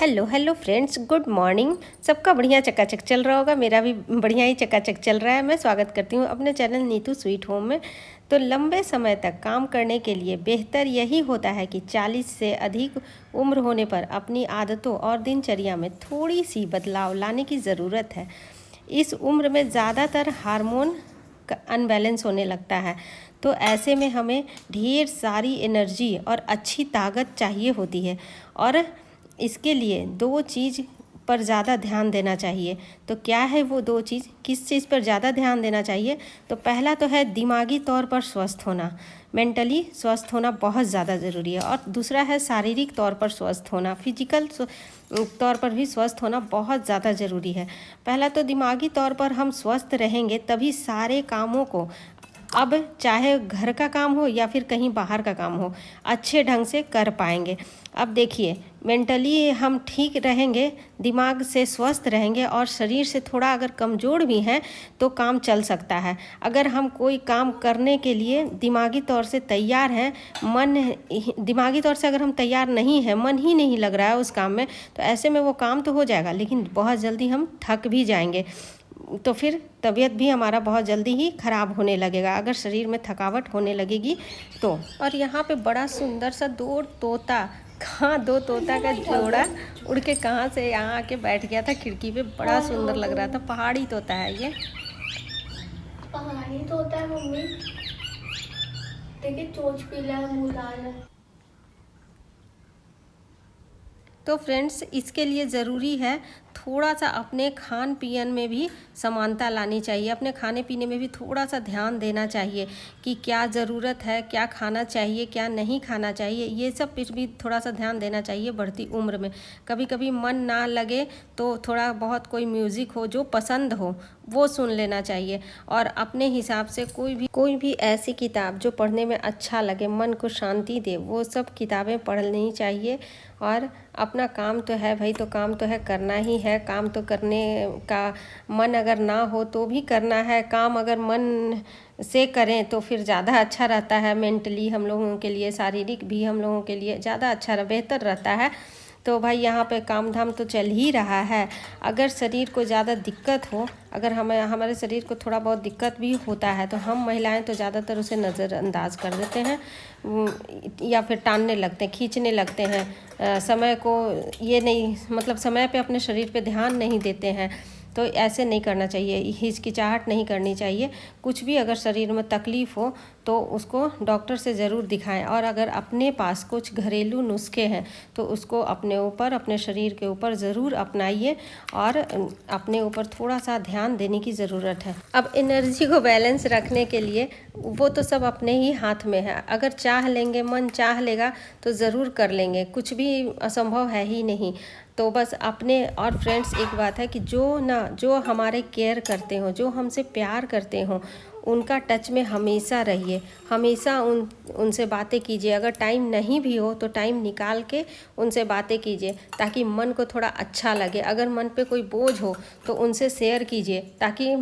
Hello hello friends, good morning. सबका बढ़िया चकाचक चल रहा होगा, मेरा भी बढ़िया ही चकाचक चल रहा है। मैं स्वागत करती हूँ अपने चैनल नीतू स्वीट होम में। तो लंबे समय तक काम करने के लिए बेहतर यही होता है कि 40 से अधिक उम्र होने पर अपनी आदतों और दिनचर्या में थोड़ी सी बदलाव लाने की ज़रूरत है। इस उम्र में ज़्यादातर हार्मोन का अनबैलेंस होने लगता है, तो ऐसे में हमें ढेर सारी एनर्जी और अच्छी ताकत चाहिए होती है। और इसके लिए दो चीज़ पर ज़्यादा ध्यान देना चाहिए। तो क्या है वो दो चीज़, किस चीज़ पर ज़्यादा ध्यान देना चाहिए? तो पहला तो है दिमागी तौर पर स्वस्थ होना, मेंटली स्वस्थ होना बहुत ज़्यादा ज़रूरी है। और दूसरा है शारीरिक तौर पर स्वस्थ होना, फिजिकल तौर पर भी स्वस्थ होना बहुत ज़्यादा ज़रूरी है। पहला तो दिमागी तौर पर हम स्वस्थ रहेंगे तभी सारे कामों को, अब चाहे घर का काम हो या फिर कहीं बाहर का काम हो, अच्छे ढंग से कर पाएंगे। अब देखिए, मेंटली हम ठीक रहेंगे, दिमाग से स्वस्थ रहेंगे और शरीर से थोड़ा अगर कमज़ोर भी हैं तो काम चल सकता है। अगर हम कोई काम करने के लिए दिमागी तौर से तैयार हैं, दिमागी तौर से अगर हम तैयार नहीं हैं, मन ही नहीं लग रहा है उस काम में, तो ऐसे में वो काम तो हो जाएगा लेकिन बहुत जल्दी हम थक भी जाएंगे। तो फिर तबीयत भी हमारा बहुत जल्दी ही ख़राब होने लगेगा अगर शरीर में थकावट होने लगेगी तो। और यहाँ पे बड़ा सुंदर सा दो तोता का जोड़ा उड़ के कहाँ से यहाँ आके बैठ गया था खिड़की पे। बड़ा सुंदर लग रहा था। पहाड़ी तोता है ये। पहाड़ी तोता है मम्मी। देखिए चोंच पीला है, मुंह लाल है। तो फ्रेंड्स, इसके लिए ज़रूरी है थोड़ा सा अपने खान पीन में भी समानता लानी चाहिए। अपने खाने पीने में भी थोड़ा सा ध्यान देना चाहिए कि क्या ज़रूरत है, क्या खाना चाहिए, क्या नहीं खाना चाहिए। ये सब पर भी थोड़ा सा ध्यान देना चाहिए बढ़ती उम्र में। कभी कभी मन ना लगे तो थोड़ा बहुत कोई म्यूज़िक हो जो पसंद हो वो सुन लेना चाहिए। और अपने हिसाब से कोई भी ऐसी किताब जो पढ़ने में अच्छा लगे, मन को शांति दे, वो सब किताबें पढ़नी चाहिए। और अपना काम तो है भाई, तो काम तो है, करना ही है। काम तो करने का मन अगर ना हो तो भी करना है। काम अगर मन से करें तो फिर ज़्यादा अच्छा रहता है, मेंटली हम लोगों के लिए, शारीरिक भी हम लोगों के लिए ज़्यादा अच्छा बेहतर रहता है। तो भाई यहाँ पे काम धाम तो चल ही रहा है। अगर शरीर को ज़्यादा दिक्कत हो, अगर हमारे शरीर को थोड़ा बहुत दिक्कत भी होता है तो हम महिलाएं तो ज़्यादातर उसे नज़रअंदाज कर देते हैं या फिर टालने लगते हैं, खींचने लगते हैं समय को। ये नहीं, मतलब समय पे अपने शरीर पे ध्यान नहीं देते हैं। तो ऐसे नहीं करना चाहिए, हिचकिचाहट नहीं करनी चाहिए। कुछ भी अगर शरीर में तकलीफ़ हो तो उसको डॉक्टर से ज़रूर दिखाएं। और अगर अपने पास कुछ घरेलू नुस्खे हैं तो उसको अपने ऊपर, अपने शरीर के ऊपर ज़रूर अपनाइए और अपने ऊपर थोड़ा सा ध्यान देने की ज़रूरत है। अब एनर्जी को बैलेंस रखने के लिए वो तो सब अपने ही हाथ में है। अगर चाह लेंगे, मन चाह लेगा तो ज़रूर कर लेंगे, कुछ भी असंभव है ही नहीं। तो बस अपने, और फ्रेंड्स एक बात है कि जो हमारे केयर करते हों, जो हमसे प्यार करते हों, उनका टच में हमेशा रहिए। हमेशा उनसे बातें कीजिए। अगर टाइम नहीं भी हो तो टाइम निकाल के उनसे बातें कीजिए ताकि मन को थोड़ा अच्छा लगे। अगर मन पे कोई बोझ हो तो उनसे शेयर कीजिए ताकि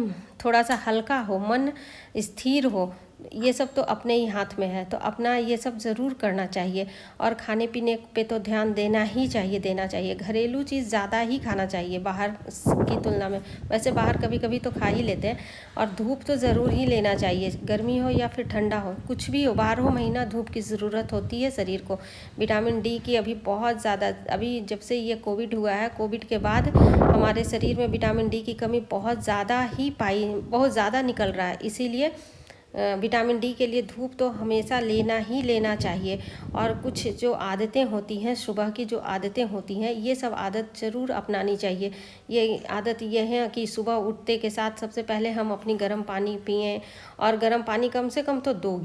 थोड़ा सा हल्का हो, मन स्थिर हो। ये सब तो अपने ही हाथ में है, तो अपना ये सब ज़रूर करना चाहिए। और खाने पीने पे तो ध्यान देना ही चाहिए, देना चाहिए। घरेलू चीज़ ज़्यादा ही खाना चाहिए बाहर की तुलना में। वैसे बाहर कभी कभी तो खा ही लेते हैं। और धूप तो ज़रूर ही लेना चाहिए, गर्मी हो या फिर ठंडा हो, कुछ भी हो, 12 महीना धूप की ज़रूरत होती है शरीर को। विटामिन डी की अभी बहुत ज़्यादा, अभी जब से ये कोविड हुआ है, कोविड के बाद हमारे शरीर में विटामिन डी की कमी बहुत ज़्यादा निकल रहा है। इसीलिए विटामिन डी के लिए धूप तो हमेशा लेना ही लेना चाहिए। और कुछ जो आदतें होती हैं, सुबह की जो आदतें होती हैं, ये सब आदत ज़रूर अपनानी चाहिए। ये आदत ये है कि सुबह उठते के साथ सबसे पहले हम अपनी गर्म पानी पिएं। और गर्म पानी कम से कम तो 2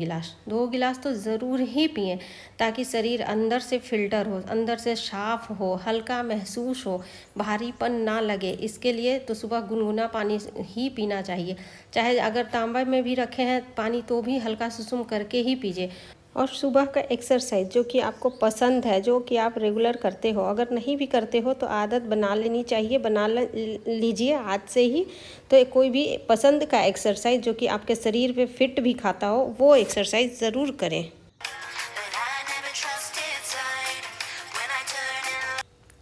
गिलास तो ज़रूर ही पिएं ताकि शरीर अंदर से फिल्टर हो, अंदर से साफ़ हो, हल्का महसूस हो, भारीपन ना लगे। इसके लिए तो सुबह गुनगुना पानी ही पीना चाहिए। चाहे अगर तांबे में भी रखे हैं पानी तो भी हल्का सुसुम करके ही पीजिए। और सुबह का एक्सरसाइज जो कि आपको पसंद है, जो कि आप रेगुलर करते हो, अगर नहीं भी करते हो तो आदत बना लेनी चाहिए, लीजिए आज से ही। तो कोई भी पसंद का एक्सरसाइज जो कि आपके शरीर पे फिट भी खाता हो वो एक्सरसाइज ज़रूर करें।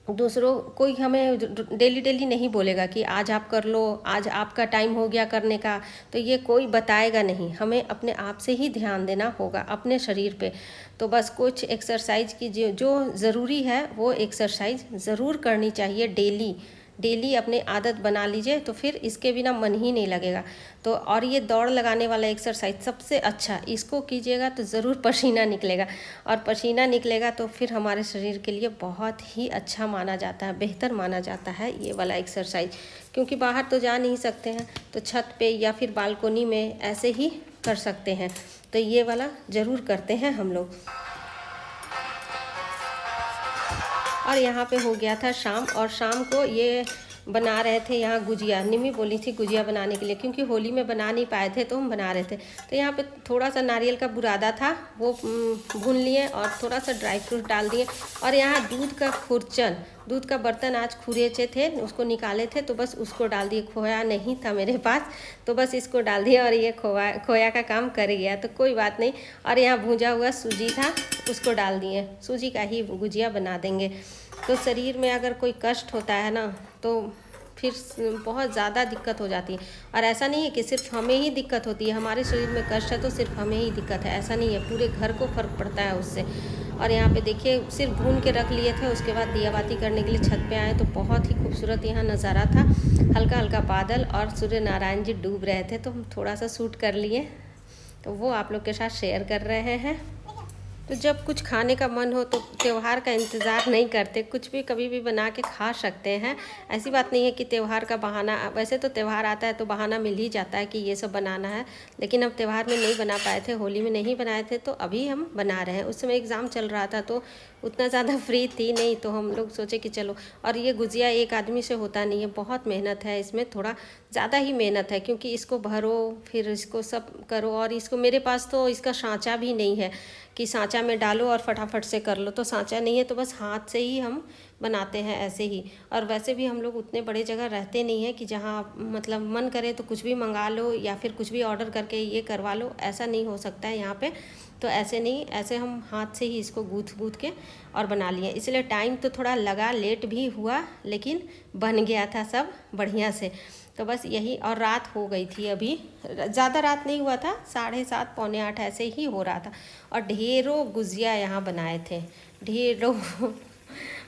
दूसरों कोई हमें डेली डेली नहीं बोलेगा कि आज आप कर लो, आज आपका टाइम हो गया करने का, तो ये कोई बताएगा नहीं। हमें अपने आप से ही ध्यान देना होगा अपने शरीर पे। तो बस कुछ एक्सरसाइज की जो ज़रूरी है वो एक्सरसाइज ज़रूर करनी चाहिए डेली। डेली अपनी आदत बना लीजिए तो फिर इसके बिना मन ही नहीं लगेगा। तो और ये दौड़ लगाने वाला एक्सरसाइज सबसे अच्छा, इसको कीजिएगा तो ज़रूर पसीना निकलेगा, और पसीना निकलेगा तो फिर हमारे शरीर के लिए बहुत ही अच्छा माना जाता है, बेहतर माना जाता है ये वाला एक्सरसाइज। क्योंकि बाहर तो जा नहीं सकते हैं, तो छत पे या फिर बालकोनी में ऐसे ही कर सकते हैं। तो ये वाला ज़रूर करते हैं हम लोग। और यहाँ पे हो गया था शाम, और शाम को ये बना रहे थे यहाँ गुजिया। निम्मी बोली थी गुजिया बनाने के लिए, क्योंकि होली में बना नहीं पाए थे तो हम बना रहे थे। तो यहाँ पे थोड़ा सा नारियल का बुरादा था, वो भून लिए और थोड़ा सा ड्राई फ्रूट डाल दिए। और यहाँ दूध का खुरचन, दूध का बर्तन आज खुरेचे थे, उसको निकाले थे तो बस उसको डाल दिए। खोया नहीं था मेरे पास, तो बस इसको डाल दिया और ये खोया का काम कर गया, तो कोई बात नहीं। और यहाँ भूंजा हुआ सूजी था, उसको डाल दिए। सूजी का ही गुजिया बना देंगे। तो शरीर में अगर कोई कष्ट होता है ना, तो फिर बहुत ज़्यादा दिक्कत हो जाती है। और ऐसा नहीं है कि सिर्फ हमें ही दिक्कत होती है, हमारे शरीर में कष्ट है तो सिर्फ हमें ही दिक्कत है, ऐसा नहीं है, पूरे घर को फ़र्क पड़ता है उससे। और यहाँ पे देखिए सिर्फ भून के रख लिए थे, उसके बाद दिया बाती करने के लिए छत पे आए तो बहुत ही खूबसूरत यहाँ नज़ारा था। हल्का हल्का बादल और सूर्य नारायण जी डूब रहे थे, तो हम थोड़ा सा शूट कर लिए, तो वो आप लोग के साथ शेयर कर रहे हैं। तो जब कुछ खाने का मन हो तो त्यौहार का इंतज़ार नहीं करते, कुछ भी कभी भी बना के खा सकते हैं। ऐसी बात नहीं है कि त्यौहार का बहाना, वैसे तो त्यौहार आता है तो बहाना मिल ही जाता है कि ये सब बनाना है, लेकिन अब त्यौहार में नहीं बना पाए थे, होली में नहीं बनाए थे, तो अभी हम बना रहे हैं। उस समय एग्ज़ाम चल रहा था तो उतना ज़्यादा फ्री थी नहीं, तो हम लोग सोचे कि चलो। और ये गुजिया एक आदमी से होता नहीं है, बहुत मेहनत है इसमें, थोड़ा ज़्यादा ही मेहनत है, क्योंकि इसको भरो फिर इसको सब करो। और इसको मेरे पास तो इसका सांचा भी नहीं है कि सांचा में डालो और फटाफट से कर लो, तो सांचा नहीं है, तो बस हाथ से ही हम बनाते हैं ऐसे ही। और वैसे भी हम लोग उतने बड़े जगह रहते नहीं हैं कि जहाँ मतलब मन करे तो कुछ भी मंगा लो या फिर कुछ भी ऑर्डर करके ये करवा लो, ऐसा नहीं हो सकता है यहाँ पे। तो ऐसे नहीं, ऐसे हम हाथ से ही इसको गूँथ के और बना लिए। इसलिए टाइम तो थोड़ा लगा, लेट भी हुआ, लेकिन बन गया था सब बढ़िया से। तो बस यही, और रात हो गई थी, अभी ज़्यादा रात नहीं हुआ था, 7:30 पौने 8 ऐसे ही हो रहा था। और ढेरों गुजिया यहाँ बनाए थे, ढेरों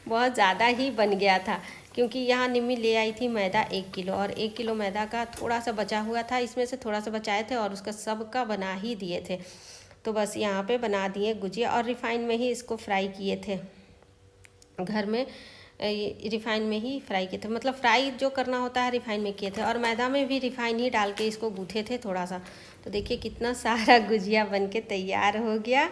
बहुत ज़्यादा ही बन गया था, क्योंकि यहाँ निम्मी ले आई थी मैदा 1 किलो, और 1 किलो मैदा का थोड़ा सा बचा हुआ था, इसमें से थोड़ा सा बचाए थे और उसका सबका बना ही दिए थे। तो बस यहाँ पे बना दिए गुजिया, और रिफ़ाइन में ही इसको फ्राई किए थे घर में, रिफ़ाइन में ही फ्राई किए थे, मतलब फ्राई जो करना होता है रिफ़ाइन में किए थे। और मैदा में भी रिफ़ाइन ही डाल के इसको गूँथे थे थोड़ा सा। तो देखिए कितना सारा गुजिया बन के तैयार हो गया,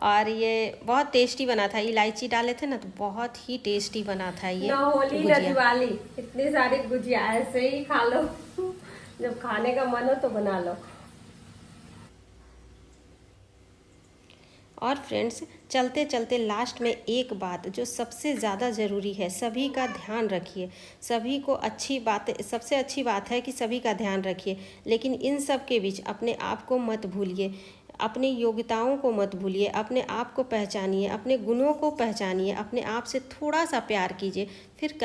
और ये बहुत टेस्टी बना था। इलायची डाले थे ना, तो बहुत ही टेस्टी बना था ये ना होली ना गुजिया। दिवाली, इतने सारे गुजिया ऐसे ही खा लो जब खाने का मन हो तो बना लो। और फ्रेंड्स, चलते चलते लास्ट में एक बात जो सबसे ज़्यादा ज़रूरी है, सभी का ध्यान रखिए। सभी को अच्छी बात, सबसे अच्छी बात है कि सभी का ध्यान रखिए, लेकिन इन सब के बीच अपने आप को मत भूलिए, अपनी योग्यताओं को मत भूलिए, अपने आप को पहचानिए, अपने गुणों को पहचानिए, अपने आप से थोड़ा सा प्यार कीजिए, फिर